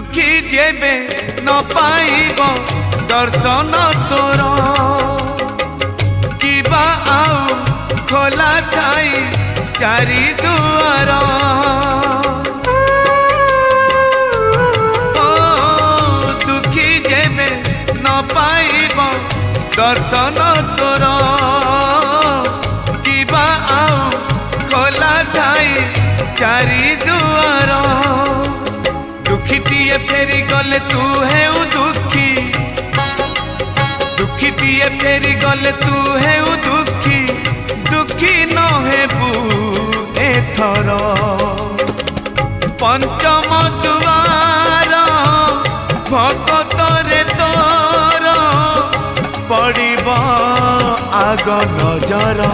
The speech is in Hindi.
दुखी जेबे न पाइब दर्शन तोर किबा आउ खोला थाई चारि दुआर ओ दुखी जेबे न पाइब दर्शन तोर किबा आउ खोला थाई चारि दुआर दुखीटीए फेरी गले तू है दुखी दुखीटीए फेरी गले तू है दुखी दुखी न हेबू एथर पंचम दुआर भगत रे तोर पड़िब आग नजर।